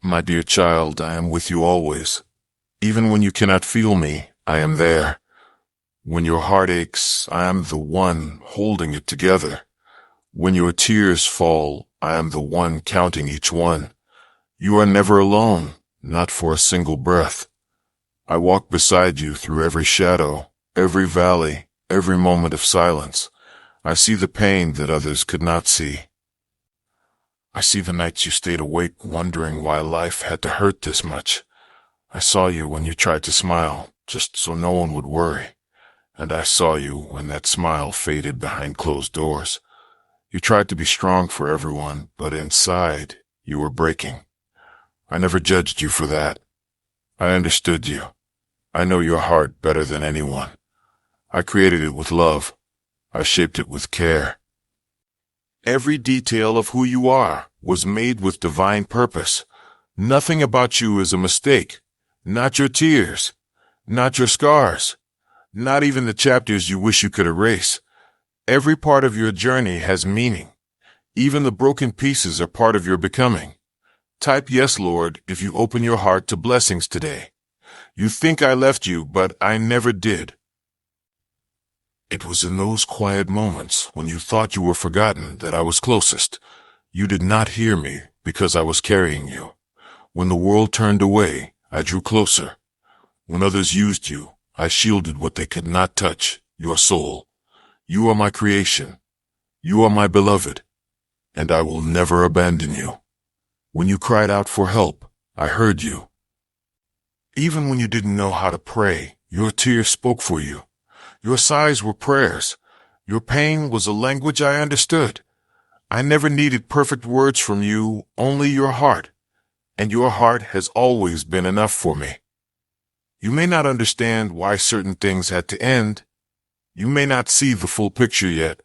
My dear child, I am with you always. Even when you cannot feel me, I am there. When your heart aches, I am the one holding it together. When your tears fall, I am the one counting each one. You are never alone, not for a single breath. I walk beside you through every shadow, every valley, every moment of silence. I see the pain that others could not see. I see the nights you stayed awake wondering why life had to hurt this much. I saw you when you tried to smile, just so no one would worry. And I saw you when that smile faded behind closed doors. You tried to be strong for everyone, but inside, you were breaking. I never judged you for that. I understood you. I know your heart better than anyone. I created it with love. I shaped it with care. Every detail of who you are was made with divine purpose. Nothing about you is a mistake. Not your tears. Not your scars. Not even the chapters you wish you could erase. Every part of your journey has meaning. Even the broken pieces are part of your becoming. Type yes, Lord, if you open your heart to blessings today. You think I left you, but I never did. It was in those quiet moments when you thought you were forgotten that I was closest. You did not hear me because I was carrying you. When the world turned away, I drew closer. When others used you, I shielded what they could not touch, your soul. You are my creation. You are my beloved. And I will never abandon you. When you cried out for help, I heard you. Even when you didn't know how to pray, your tears spoke for you. Your sighs were prayers. Your pain was a language I understood. I never needed perfect words from you, only your heart. And your heart has always been enough for me. You may not understand why certain things had to end. You may not see the full picture yet.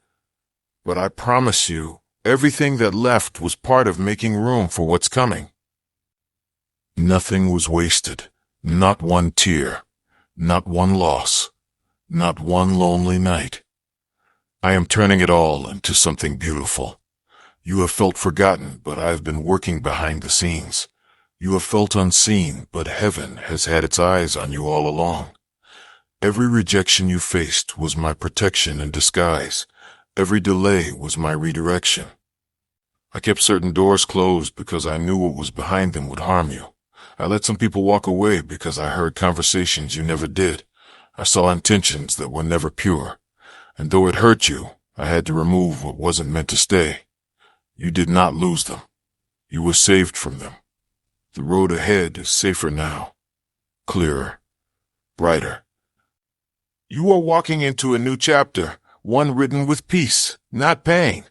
But I promise you, everything that left was part of making room for what's coming. Nothing was wasted. Not one tear. Not one loss. Not one lonely night. I am turning it all into something beautiful. You have felt forgotten, but I have been working behind the scenes. You have felt unseen, but heaven has had its eyes on you all along. Every rejection you faced was my protection in disguise. Every delay was my redirection. I kept certain doors closed because I knew what was behind them would harm you. I let some people walk away because I heard conversations you never did. I saw intentions that were never pure. And though it hurt you, I had to remove what wasn't meant to stay. You did not lose them. You were saved from them. The road ahead is safer now. Clearer. Brighter. You are walking into a new chapter, one written with peace, not pain.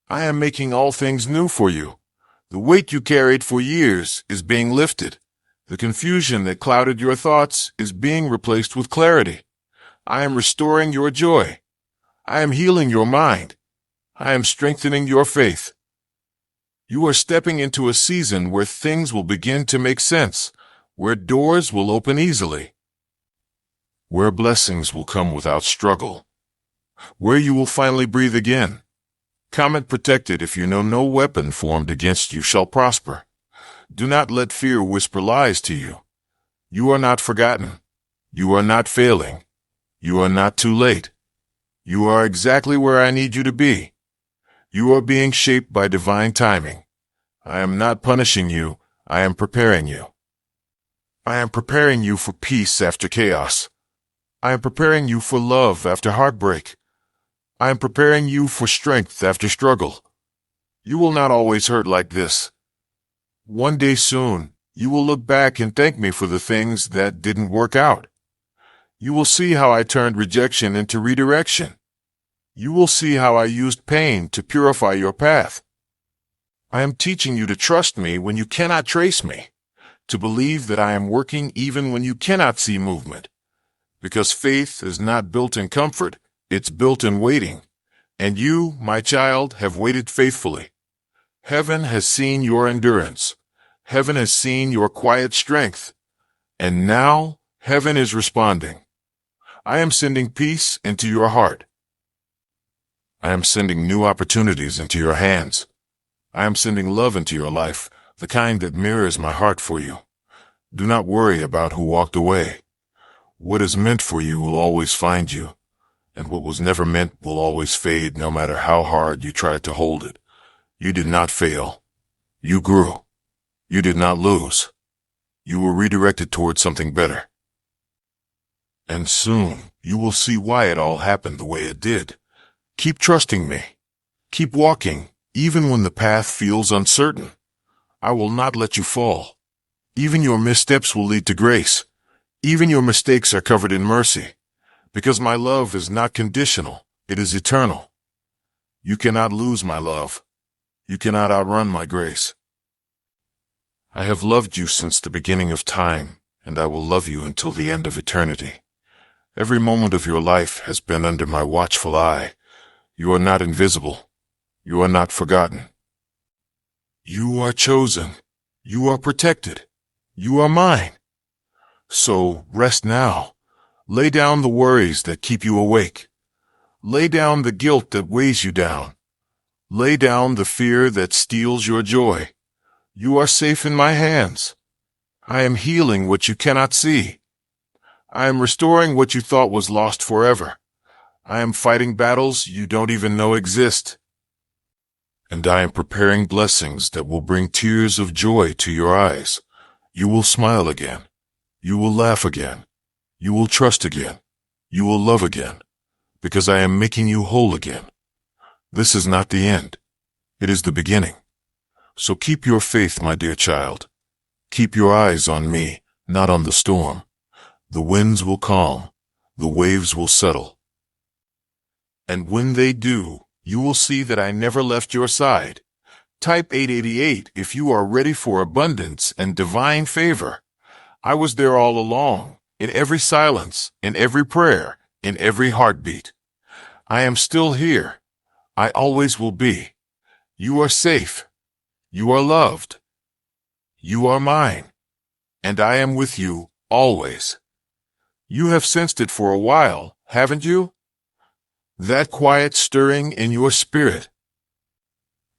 I am making all things new for you. The weight you carried for years is being lifted. The confusion that clouded your thoughts is being replaced with clarity. I am restoring your joy. I am healing your mind. I am strengthening your faith. You are stepping into a season where things will begin to make sense, where doors will open easily, where blessings will come without struggle, where you will finally breathe again. Comment protected if you know no weapon formed against you shall prosper. Do not let fear whisper lies to you. You are not forgotten. You are not failing. You are not too late. You are exactly where I need you to be. You are being shaped by divine timing. I am not punishing you. I am preparing you. I am preparing you for peace after chaos. I am preparing you for love after heartbreak. I am preparing you for strength after struggle. You will not always hurt like this. One day soon, you will look back and thank me for the things that didn't work out. You will see how I turned rejection into redirection. You will see how I used pain to purify your path. I am teaching you to trust me when you cannot trace me, to believe that I am working even when you cannot see movement. Because faith is not built in comfort, it's built in waiting. And you, my child, have waited faithfully. Heaven has seen your endurance. Heaven has seen your quiet strength. And now, heaven is responding. I am sending peace into your heart. I am sending new opportunities into your hands. I am sending love into your life, the kind that mirrors my heart for you. Do not worry about who walked away. What is meant for you will always find you, and what was never meant will always fade no matter how hard you try to hold it. You did not fail. You grew. You did not lose. You were redirected towards something better. And soon, you will see why it all happened the way it did. Keep trusting me. Keep walking, even when the path feels uncertain. I will not let you fall. Even your missteps will lead to grace. Even your mistakes are covered in mercy. Because my love is not conditional, it is eternal. You cannot lose my love. You cannot outrun my grace. I have loved you since the beginning of time, and I will love you until the end of eternity. Every moment of your life has been under my watchful eye. You are not invisible. You are not forgotten. You are chosen. You are protected. You are mine. So rest now. Lay down the worries that keep you awake. Lay down the guilt that weighs you down. Lay down the fear that steals your joy. You are safe in my hands. I am healing what you cannot see. I am restoring what you thought was lost forever. I am fighting battles you don't even know exist. And I am preparing blessings that will bring tears of joy to your eyes. You will smile again. You will laugh again. You will trust again. You will love again. Because I am making you whole again. This is not the end. It is the beginning. So keep your faith, my dear child. Keep your eyes on me, not on the storm. The winds will calm. The waves will settle. And when they do, you will see that I never left your side. Type 888 if you are ready for abundance and divine favor. I was there all along, in every silence, in every prayer, in every heartbeat. I am still here. I always will be. You are safe. You are loved. You are mine. And I am with you, always. You have sensed it for a while, haven't you? That quiet stirring in your spirit.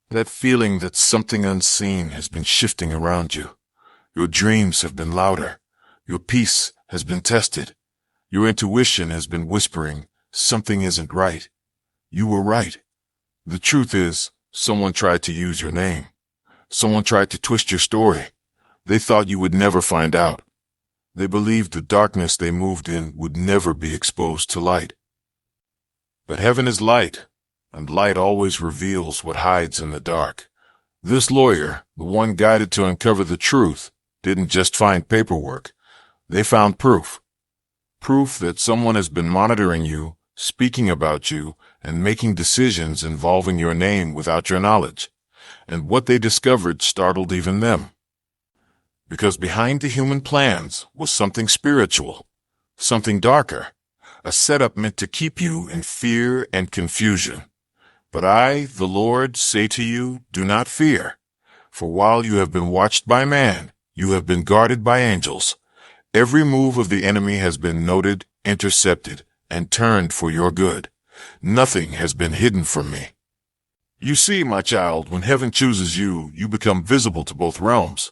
That feeling that something unseen has been shifting around you. Your dreams have been louder. Your peace has been tested. Your intuition has been whispering, something isn't right. You were right. The truth is, someone tried to use your name. Someone tried to twist your story. They thought you would never find out. They believed the darkness they moved in would never be exposed to light. But heaven is light, and light always reveals what hides in the dark. This lawyer, the one guided to uncover the truth, didn't just find paperwork. They found proof. Proof that someone has been monitoring you, speaking about you, and making decisions involving your name without your knowledge. And what they discovered startled even them. Because behind the human plans was something spiritual, something darker, a setup meant to keep you in fear and confusion. But I, the Lord, say to you, do not fear. For while you have been watched by man, you have been guarded by angels. Every move of the enemy has been noted, intercepted, and turned for your good. Nothing has been hidden from me. You see, my child, when heaven chooses you, you become visible to both realms.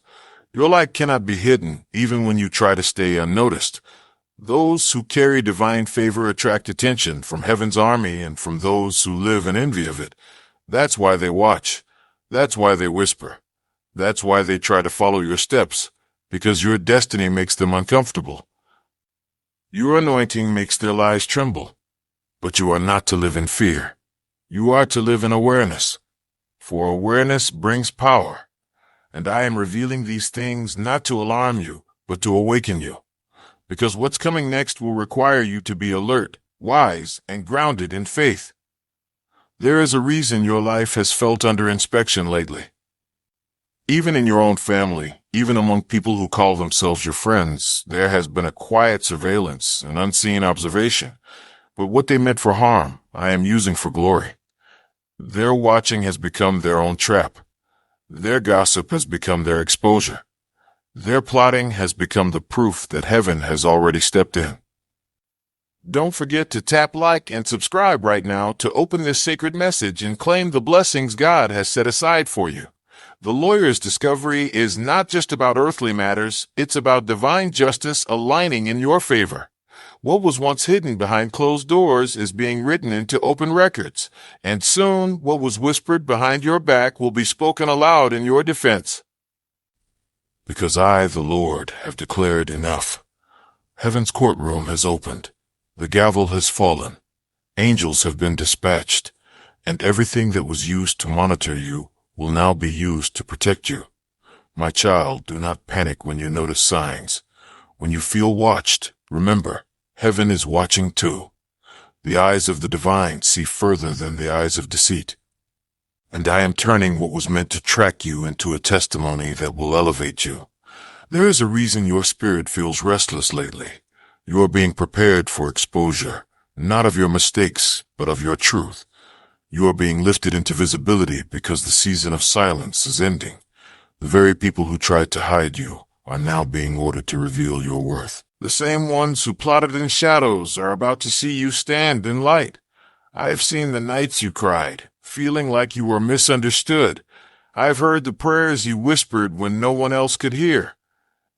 Your light cannot be hidden, even when you try to stay unnoticed. Those who carry divine favor attract attention from heaven's army and from those who live in envy of it. That's why they watch. That's why they whisper. That's why they try to follow your steps, because your destiny makes them uncomfortable. Your anointing makes their lives tremble. But you are not to live in fear. You are to live in awareness. For awareness brings power. And I am revealing these things not to alarm you, but to awaken you. Because what's coming next will require you to be alert, wise, and grounded in faith. There is a reason your life has felt under inspection lately. Even in your own family, even among people who call themselves your friends, there has been a quiet surveillance, an unseen observation. But what they meant for harm, I am using for glory. Their watching has become their own trap. Their gossip has become their exposure. Their plotting has become the proof that heaven has already stepped in. Don't forget to tap like and subscribe right now to open this sacred message and claim the blessings God has set aside for you. The lawyer's discovery is not just about earthly matters, it's about divine justice aligning in your favor. What was once hidden behind closed doors is being written into open records, and soon what was whispered behind your back will be spoken aloud in your defense. Because I, the Lord, have declared enough. Heaven's courtroom has opened. The gavel has fallen. Angels have been dispatched, and everything that was used to monitor you will now be used to protect you. My child, do not panic when you notice signs. When you feel watched, remember, heaven is watching too. The eyes of the divine see further than the eyes of deceit. And I am turning what was meant to track you into a testimony that will elevate you. There is a reason your spirit feels restless lately. You are being prepared for exposure, not of your mistakes, but of your truth. You are being lifted into visibility because the season of silence is ending. The very people who tried to hide you are now being ordered to reveal your worth. The same ones who plotted in shadows are about to see you stand in light. I have seen the nights you cried, feeling like you were misunderstood. I have heard the prayers you whispered when no one else could hear.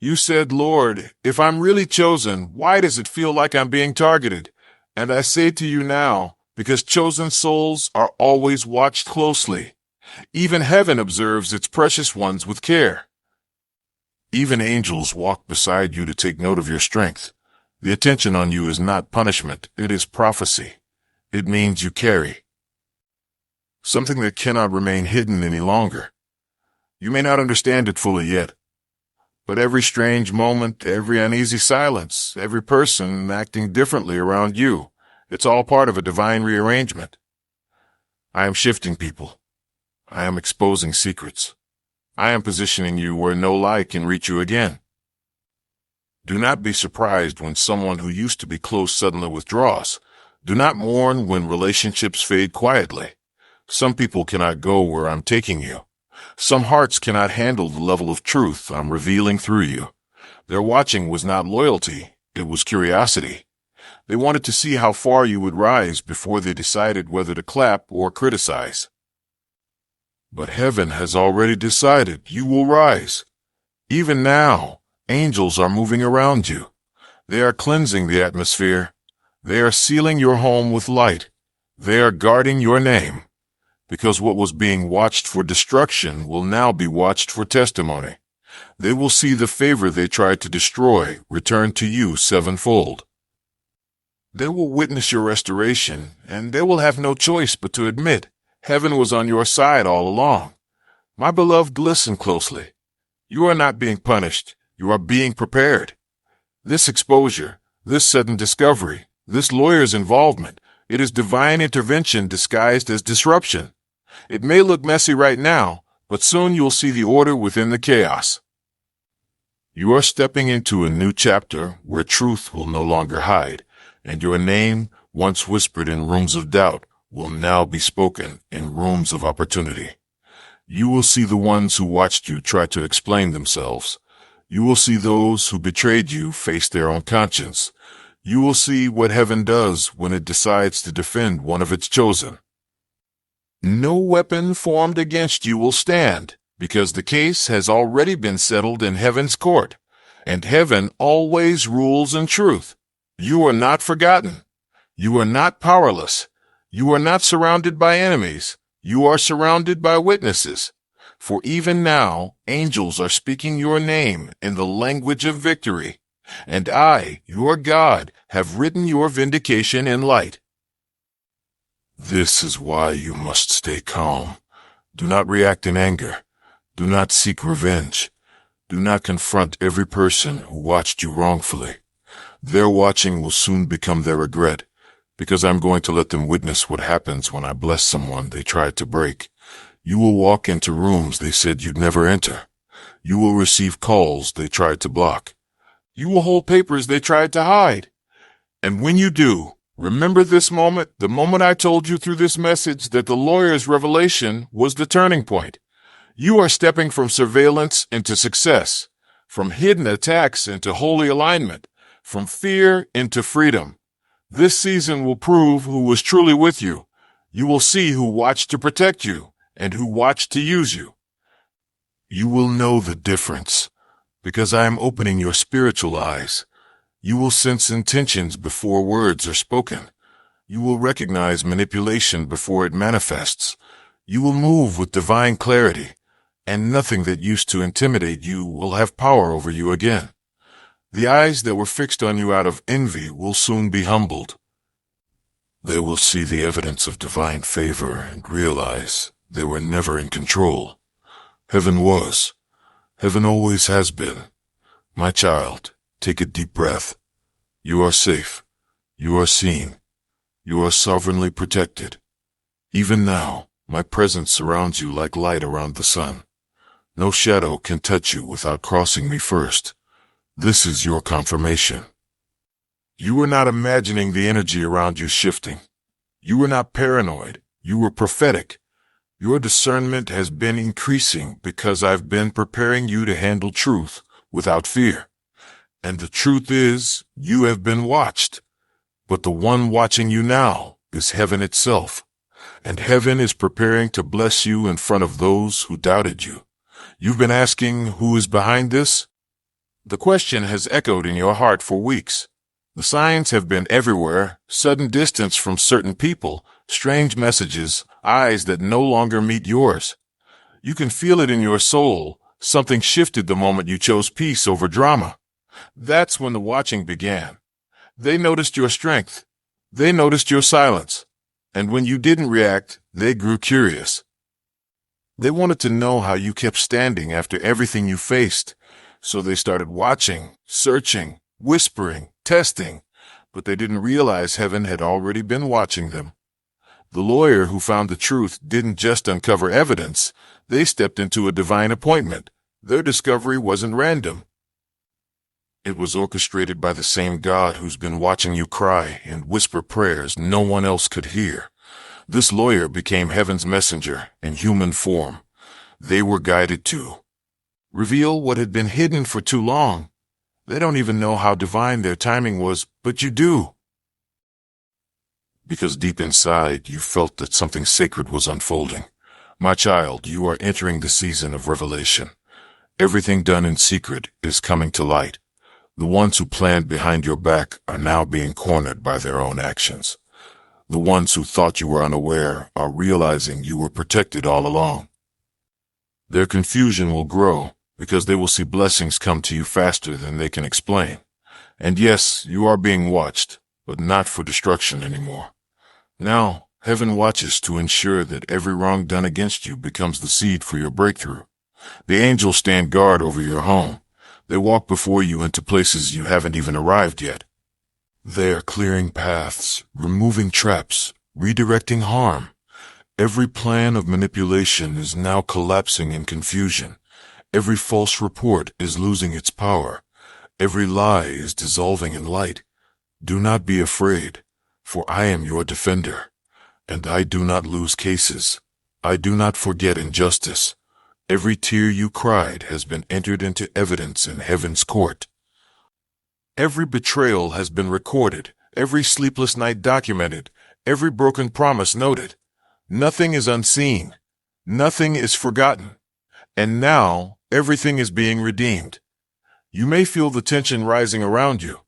You said, Lord, if I'm really chosen, why does it feel like I'm being targeted? And I say to you now, because chosen souls are always watched closely. Even heaven observes its precious ones with care. Even angels walk beside you to take note of your strength. The attention on you is not punishment, it is prophecy. It means you carry something that cannot remain hidden any longer. You may not understand it fully yet, but every strange moment, every uneasy silence, every person acting differently around you, it's all part of a divine rearrangement. I am shifting people. I am exposing secrets. I am positioning you where no lie can reach you again. Do not be surprised when someone who used to be close suddenly withdraws. Do not mourn when relationships fade quietly. Some people cannot go where I'm taking you. Some hearts cannot handle the level of truth I'm revealing through you. Their watching was not loyalty, it was curiosity. They wanted to see how far you would rise before they decided whether to clap or criticize. But heaven has already decided you will rise. Even now, angels are moving around you. They are cleansing the atmosphere. They are sealing your home with light. They are guarding your name. Because what was being watched for destruction will now be watched for testimony. They will see the favor they tried to destroy return to you sevenfold. They will witness your restoration, and they will have no choice but to admit heaven was on your side all along. My beloved, listen closely. You are not being punished. You are being prepared. This exposure, this sudden discovery, this lawyer's involvement, it is divine intervention disguised as disruption. It may look messy right now, but soon you'll see the order within the chaos. You are stepping into a new chapter where truth will no longer hide, and your name, once whispered in rooms of doubt, will now be spoken in rooms of opportunity. You will see the ones who watched you try to explain themselves. You will see those who betrayed you face their own conscience. You will see what heaven does when it decides to defend one of its chosen. No weapon formed against you will stand, because the case has already been settled in heaven's court, and heaven always rules in truth. You are not forgotten. You are not powerless. You are not surrounded by enemies. You are surrounded by witnesses. For even now, angels are speaking your name in the language of victory, and I, your God, have written your vindication in light. This is why you must stay calm. Do not react in anger. Do not seek revenge. Do not confront every person who watched you wrongfully. Their watching will soon become their regret, because I'm going to let them witness what happens when I bless someone they tried to break. You will walk into rooms they said you'd never enter. You will receive calls they tried to block. You will hold papers they tried to hide. And when you do, remember this moment, the moment I told you through this message that the lawyer's revelation was the turning point. You are stepping from surveillance into success, from hidden attacks into holy alignment, from fear into freedom. This season will prove who was truly with you. You will see who watched to protect you and who watched to use you. You will know the difference, because I am opening your spiritual eyes. You will sense intentions before words are spoken. You will recognize manipulation before it manifests. You will move with divine clarity, and nothing that used to intimidate you will have power over you again. The eyes that were fixed on you out of envy will soon be humbled. They will see the evidence of divine favor and realize they were never in control. Heaven was. Heaven always has been. My child, take a deep breath. You are safe. You are seen. You are sovereignly protected. Even now, my presence surrounds you like light around the sun. No shadow can touch you without crossing me first. This is your confirmation. You were not imagining the energy around you shifting. You were not paranoid. You were prophetic. Your discernment has been increasing because I've been preparing you to handle truth without fear. And the truth is, you have been watched. But the one watching you now is heaven itself. And heaven is preparing to bless you in front of those who doubted you. You've been asking who is behind this? The question has echoed in your heart for weeks. The signs have been everywhere: sudden distance from certain people, strange messages, eyes that no longer meet yours. You can feel it in your soul. Something shifted the moment you chose peace over drama. That's when the watching began. They noticed your strength. They noticed your silence. And when you didn't react, they grew curious. They wanted to know how you kept standing after everything you faced. So they started watching, searching, whispering, testing. But they didn't realize heaven had already been watching them. The lawyer who found the truth didn't just uncover evidence. They stepped into a divine appointment. Their discovery wasn't random. It was orchestrated by the same God who's been watching you cry and whisper prayers no one else could hear. This lawyer became heaven's messenger in human form. They were guided to reveal what had been hidden for too long. They don't even know how divine their timing was, but you do. Because deep inside, you felt that something sacred was unfolding. My child, you are entering the season of revelation. Everything done in secret is coming to light. The ones who planned behind your back are now being cornered by their own actions. The ones who thought you were unaware are realizing you were protected all along. Their confusion will grow because they will see blessings come to you faster than they can explain. And yes, you are being watched, but not for destruction anymore. Now, heaven watches to ensure that every wrong done against you becomes the seed for your breakthrough. The angels stand guard over your home. They walk before you into places you haven't even arrived yet. They are clearing paths, removing traps, redirecting harm. Every plan of manipulation is now collapsing in confusion. Every false report is losing its power. Every lie is dissolving in light. Do not be afraid, for I am your defender, and I do not lose cases. I do not forget injustice. Every tear you cried has been entered into evidence in heaven's court. Every betrayal has been recorded, every sleepless night documented, every broken promise noted. Nothing is unseen. Nothing is forgotten. And now, everything is being redeemed. You may feel the tension rising around you.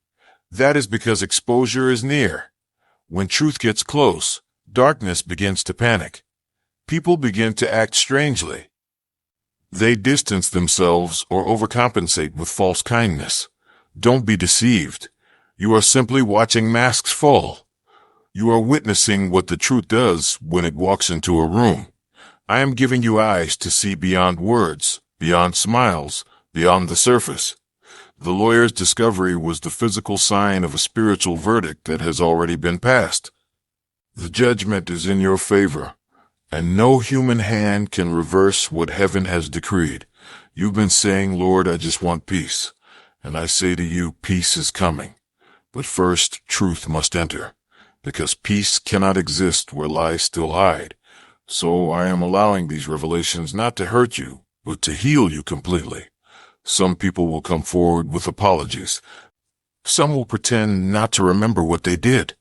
That is because exposure is near. When truth gets close, darkness begins to panic. People begin to act strangely. They distance themselves or overcompensate with false kindness. Don't be deceived. You are simply watching masks fall. You are witnessing what the truth does when it walks into a room. I am giving you eyes to see beyond words, beyond smiles, beyond the surface. The lawyer's discovery was the physical sign of a spiritual verdict that has already been passed. The judgment is in your favor, and no human hand can reverse what heaven has decreed. You've been saying, Lord, I just want peace. And I say to you, peace is coming. But first, truth must enter, because peace cannot exist where lies still hide. So I am allowing these revelations not to hurt you, but to heal you completely. Some people will come forward with apologies. Some will pretend not to remember what they did,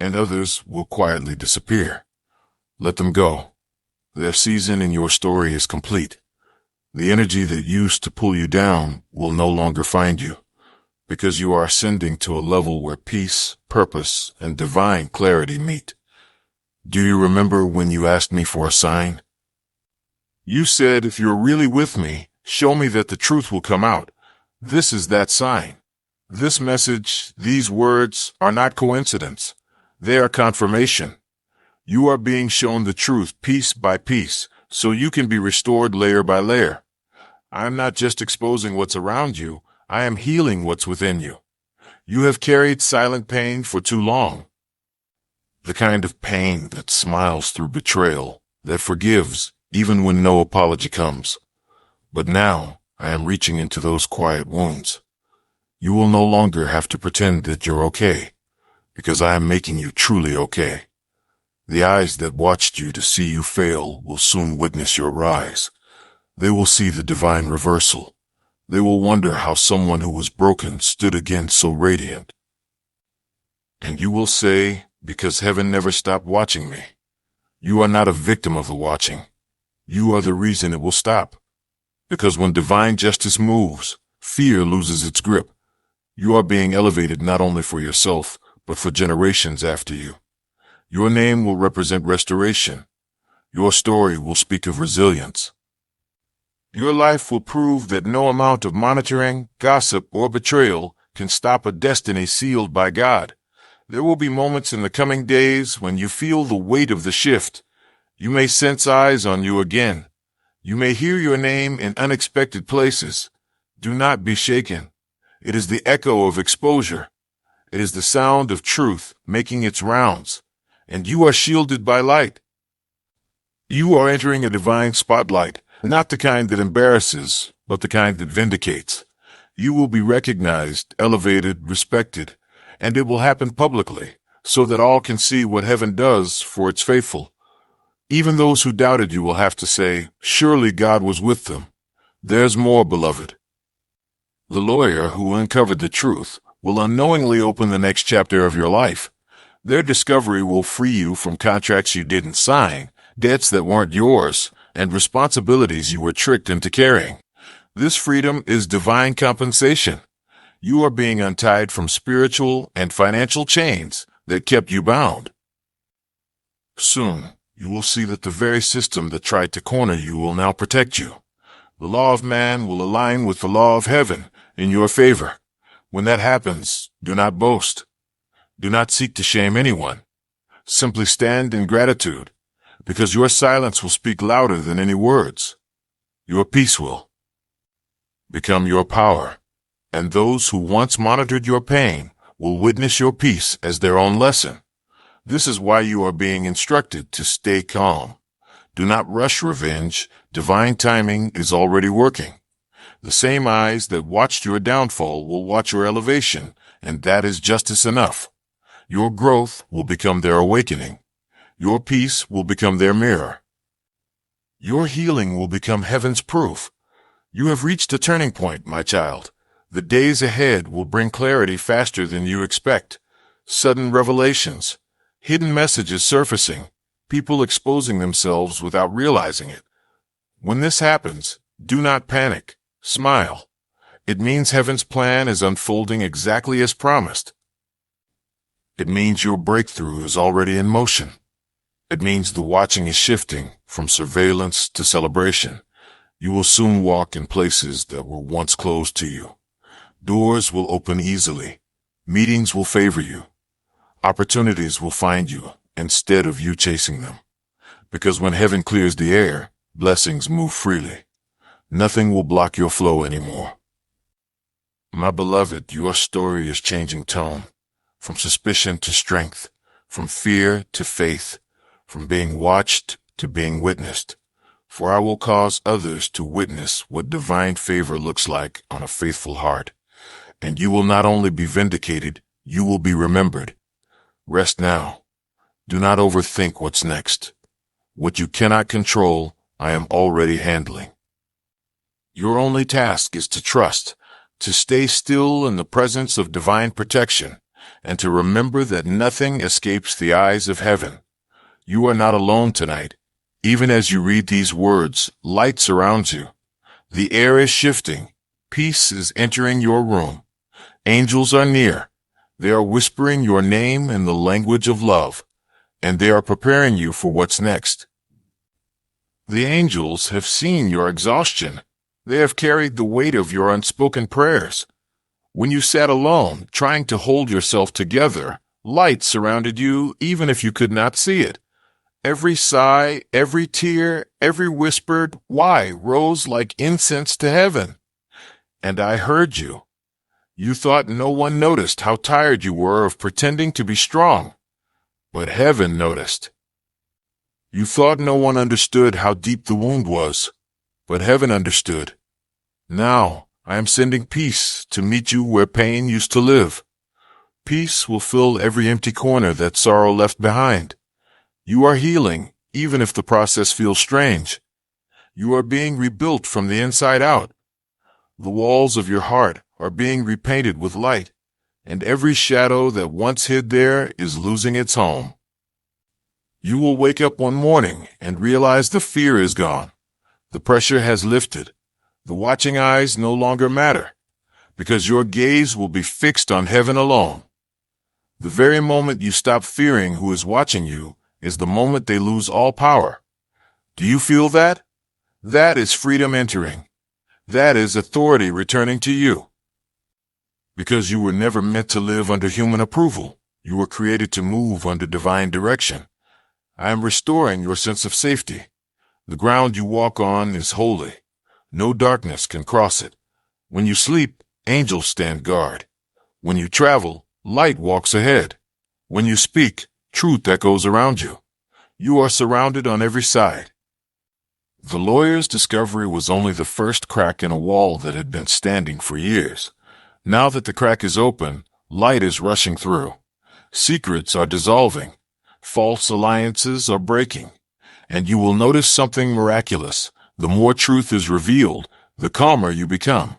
and others will quietly disappear. Let them go. Their season in your story is complete. The energy that used to pull you down will no longer find you, because you are ascending to a level where peace, purpose, and divine clarity meet. Do you remember when you asked me for a sign? You said, if you're really with me, show me that the truth will come out. This is that sign. This message, these words, are not coincidence. They are confirmation. You are being shown the truth piece by piece, so you can be restored layer by layer. I am not just exposing what's around you, I am healing what's within you. You have carried silent pain for too long. The kind of pain that smiles through betrayal, that forgives even when no apology comes. But now I am reaching into those quiet wounds. You will no longer have to pretend that you're okay, because I am making you truly okay. The eyes that watched you to see you fail will soon witness your rise. They will see the divine reversal. They will wonder how someone who was broken stood again so radiant. And you will say, because heaven never stopped watching me. You are not a victim of the watching. You are the reason it will stop. Because when divine justice moves, fear loses its grip. You are being elevated not only for yourself, but for generations after you. Your name will represent restoration. Your story will speak of resilience. Your life will prove that no amount of monitoring, gossip, or betrayal can stop a destiny sealed by God. There will be moments in the coming days when you feel the weight of the shift. You may sense eyes on you again. You may hear your name in unexpected places. Do not be shaken. It is the echo of exposure. It is the sound of truth making its rounds. And you are shielded by light. You are entering a divine spotlight, not the kind that embarrasses, but the kind that vindicates. You will be recognized, elevated, respected, and it will happen publicly, so that all can see what heaven does for its faithful. Even those who doubted you will have to say, surely God was with them. There's more, beloved. The lawyer who uncovered the truth will unknowingly open the next chapter of your life. Their discovery will free you from contracts you didn't sign, debts that weren't yours, and responsibilities you were tricked into carrying. This freedom is divine compensation. You are being untied from spiritual and financial chains that kept you bound. Soon, you will see that the very system that tried to corner you will now protect you. The law of man will align with the law of heaven in your favor. When that happens, do not boast. Do not seek to shame anyone. Simply stand in gratitude, because your silence will speak louder than any words. Your peace will become your power, and those who once monitored your pain will witness your peace as their own lesson. This is why you are being instructed to stay calm. Do not rush revenge. Divine timing is already working. The same eyes that watched your downfall will watch your elevation, and that is justice enough. Your growth will become their awakening. Your peace will become their mirror. Your healing will become heaven's proof. You have reached a turning point, my child. The days ahead will bring clarity faster than you expect. Sudden revelations, hidden messages surfacing, people exposing themselves without realizing it. When this happens, do not panic. Smile. It means heaven's plan is unfolding exactly as promised. It means your breakthrough is already in motion. It means the watching is shifting from surveillance to celebration. You will soon walk in places that were once closed to you. Doors will open easily. Meetings will favor you. Opportunities will find you instead of you chasing them. Because when heaven clears the air, blessings move freely. Nothing will block your flow anymore. My beloved, your story is changing tone. From suspicion to strength. From fear to faith. From being watched to being witnessed. For I will cause others to witness what divine favor looks like on a faithful heart. And you will not only be vindicated, you will be remembered. Rest now. Do not overthink what's next. What you cannot control, I am already handling. Your only task is to trust, to stay still in the presence of divine protection, and to remember that nothing escapes the eyes of heaven. You are not alone tonight. Even as you read these words, light surrounds you. The air is shifting. Peace is entering your room. Angels are near. They are whispering your name in the language of love, and they are preparing you for what's next. The angels have seen your exhaustion. They have carried the weight of your unspoken prayers. When you sat alone, trying to hold yourself together, light surrounded you even if you could not see it. Every sigh, every tear, every whispered why rose like incense to heaven. And I heard you. You thought no one noticed how tired you were of pretending to be strong. But heaven noticed. You thought no one understood how deep the wound was. But heaven understood. Now, I am sending peace to meet you where pain used to live. Peace will fill every empty corner that sorrow left behind. You are healing, even if the process feels strange. You are being rebuilt from the inside out. The walls of your heart are being repainted with light, and every shadow that once hid there is losing its home. You will wake up one morning and realize the fear is gone. The pressure has lifted. The watching eyes no longer matter, because your gaze will be fixed on heaven alone. The very moment you stop fearing who is watching you is the moment they lose all power. Do you feel that? That is freedom entering. That is authority returning to you. Because you were never meant to live under human approval. You were created to move under divine direction. I am restoring your sense of safety. The ground you walk on is holy. No darkness can cross it. When you sleep, angels stand guard. When you travel, light walks ahead. When you speak, truth echoes around you. You are surrounded on every side. The lawyer's discovery was only the first crack in a wall that had been standing for years. Now that the crack is open, light is rushing through. Secrets are dissolving. False alliances are breaking. And you will notice something miraculous. The more truth is revealed, the calmer you become.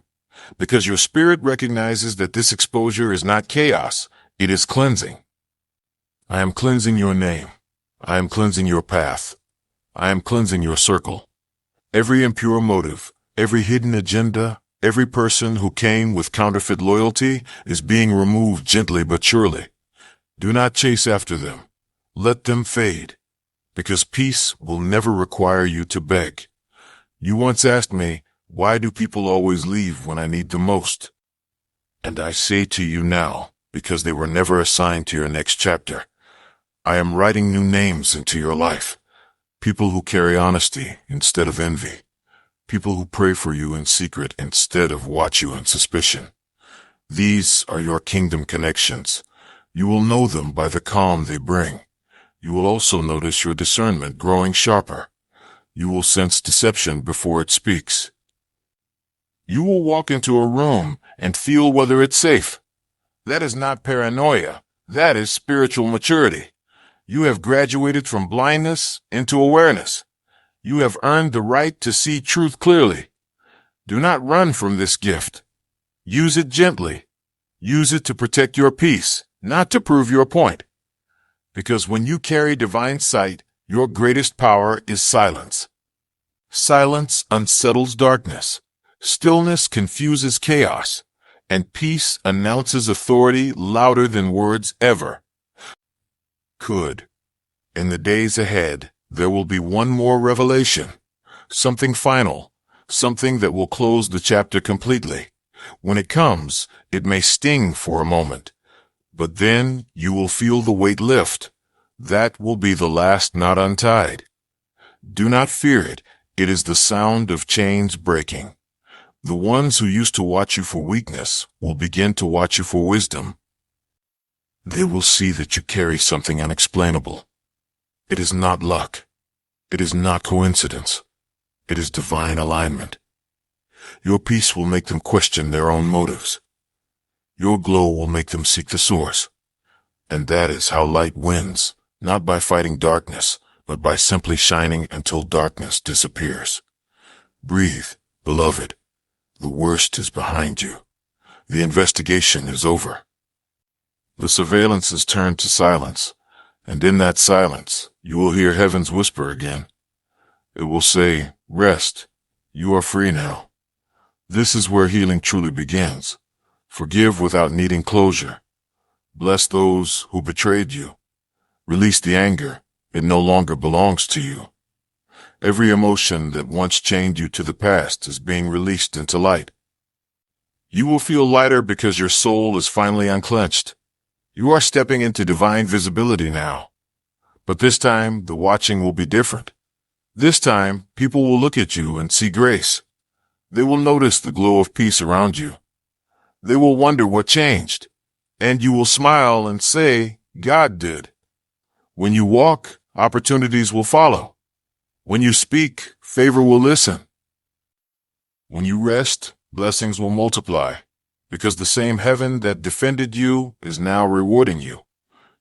Because your spirit recognizes that this exposure is not chaos, it is cleansing. I am cleansing your name. I am cleansing your path. I am cleansing your circle. Every impure motive, every hidden agenda, every person who came with counterfeit loyalty is being removed gently but surely. Do not chase after them. Let them fade, because peace will never require you to beg. You once asked me, why do people always leave when I need them most? And I say to you now, because they were never assigned to your next chapter. I am writing new names into your life. People who carry honesty instead of envy. People who pray for you in secret instead of watch you in suspicion. These are your kingdom connections. You will know them by the calm they bring. You will also notice your discernment growing sharper. You will sense deception before it speaks. You will walk into a room and feel whether it's safe. That is not paranoia. That is spiritual maturity. You have graduated from blindness into awareness. You have earned the right to see truth clearly. Do not run from this gift. Use it gently. Use it to protect your peace, not to prove your point. Because when you carry divine sight, your greatest power is silence. Silence unsettles darkness. Stillness confuses chaos. And peace announces authority louder than words ever could. In the days ahead, there will be one more revelation. Something final. Something that will close the chapter completely. When it comes, it may sting for a moment. But then you will feel the weight lift. That will be the last knot untied. Do not fear it. It is the sound of chains breaking. The ones who used to watch you for weakness will begin to watch you for wisdom. They will see that you carry something unexplainable. It is not luck. It is not coincidence. It is divine alignment. Your peace will make them question their own motives. Your glow will make them seek the source. And that is how light wins, not by fighting darkness, but by simply shining until darkness disappears. Breathe, beloved. The worst is behind you. The investigation is over. The surveillance is turned to silence, and in that silence, you will hear heaven's whisper again. It will say, rest. You are free now. This is where healing truly begins. Forgive without needing closure. Bless those who betrayed you. Release the anger. It no longer belongs to you. Every emotion that once chained you to the past is being released into light. You will feel lighter because your soul is finally unclenched. You are stepping into divine visibility now. But this time, the watching will be different. This time, people will look at you and see grace. They will notice the glow of peace around you. They will wonder what changed. And you will smile and say, God did. When you walk, opportunities will follow. When you speak, favor will listen. When you rest, blessings will multiply, because the same heaven that defended you is now rewarding you.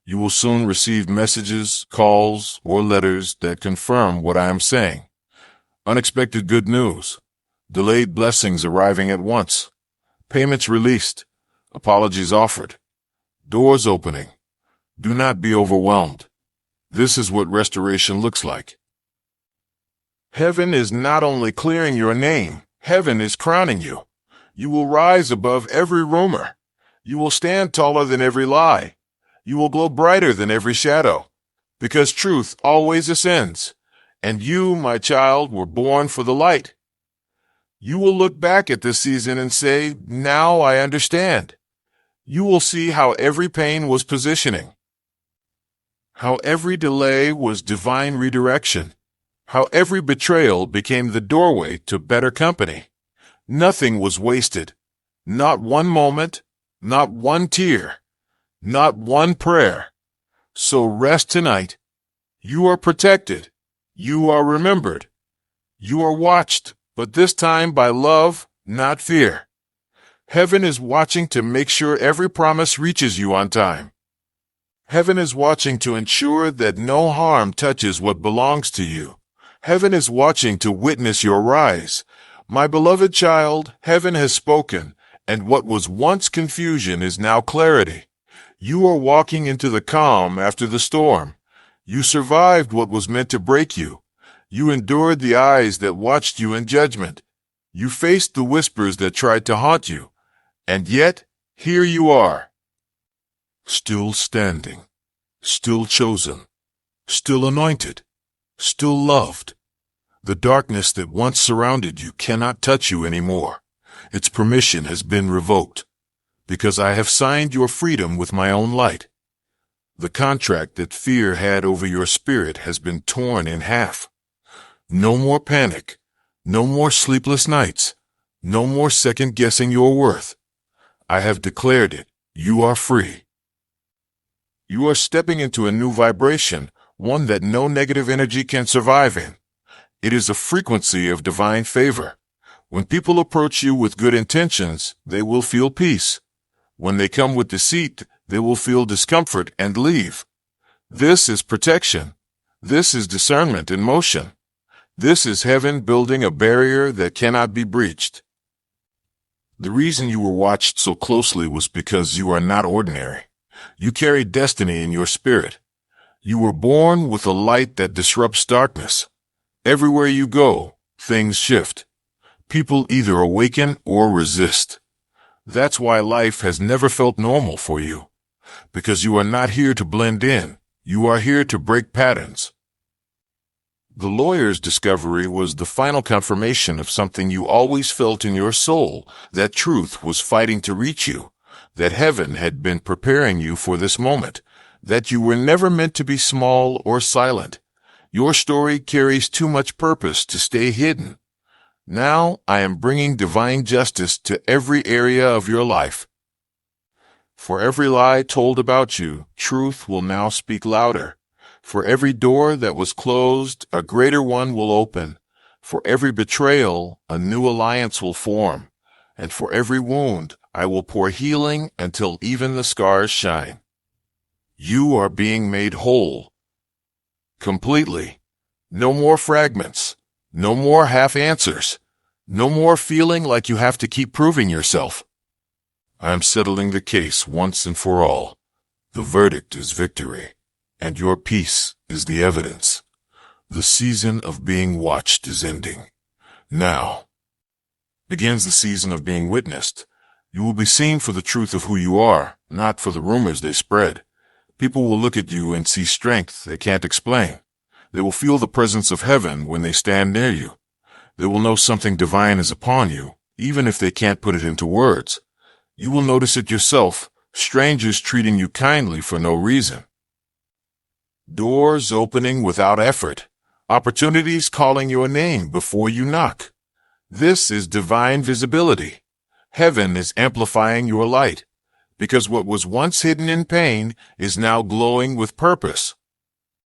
You will soon receive messages, calls, or letters that confirm what I am saying. Unexpected good news. Delayed blessings arriving at once. Payments released. Apologies offered. Doors opening. Do not be overwhelmed. This is what restoration looks like. Heaven is not only clearing your name, heaven is crowning you. You will rise above every rumor. You will stand taller than every lie. You will glow brighter than every shadow, because truth always ascends, and you, my child, were born for the light. You will look back at this season and say, now I understand. You will see how every pain was positioning, how every delay was divine redirection, how every betrayal became the doorway to better company. Nothing was wasted. Not one moment, not one tear, not one prayer. So rest tonight. You are protected. You are remembered. You are watched, but this time by love, not fear. Heaven is watching to make sure every promise reaches you on time. Heaven is watching to ensure that no harm touches what belongs to you. Heaven is watching to witness your rise. My beloved child, heaven has spoken, and what was once confusion is now clarity. You are walking into the calm after the storm. You survived what was meant to break you. You endured the eyes that watched you in judgment. You faced the whispers that tried to haunt you. And yet, here you are. Still standing. Still chosen. Still anointed. Still loved. The darkness that once surrounded you cannot touch you anymore. Its permission has been revoked, because I have signed your freedom with my own light. The contract that fear had over your spirit has been torn in half. No more panic. No more sleepless nights. No more second-guessing your worth. I have declared it. You are free. You are stepping into a new vibration, one that no negative energy can survive in. It is a frequency of divine favor. When people approach you with good intentions, they will feel peace. When they come with deceit, they will feel discomfort and leave. This is protection. This is discernment in motion. This is heaven building a barrier that cannot be breached. The reason you were watched so closely was because you are not ordinary. You carry destiny in your spirit. You were born with a light that disrupts darkness. Everywhere you go, things shift. People either awaken or resist. That's why life has never felt normal for you. Because you are not here to blend in. You are here to break patterns. The lawyer's discovery was the final confirmation of something you always felt in your soul, that truth was fighting to reach you, that heaven had been preparing you for this moment, that you were never meant to be small or silent. Your story carries too much purpose to stay hidden. Now I am bringing divine justice to every area of your life. For every lie told about you, truth will now speak louder. For every door that was closed, a greater one will open. For every betrayal, a new alliance will form. And for every wound, I will pour healing until even the scars shine. You are being made whole. Completely. No more fragments. No more half answers. No more feeling like you have to keep proving yourself. I am settling the case once and for all. The verdict is victory, and your peace is the evidence. The season of being watched is ending. Now, begins the season of being witnessed. You will be seen for the truth of who you are, not for the rumors they spread. People will look at you and see strength they can't explain. They will feel the presence of heaven when they stand near you. They will know something divine is upon you, even if they can't put it into words. You will notice it yourself, strangers treating you kindly for no reason. Doors opening without effort. Opportunities calling your name before you knock. This is divine visibility. Heaven is amplifying your light, because what was once hidden in pain is now glowing with purpose.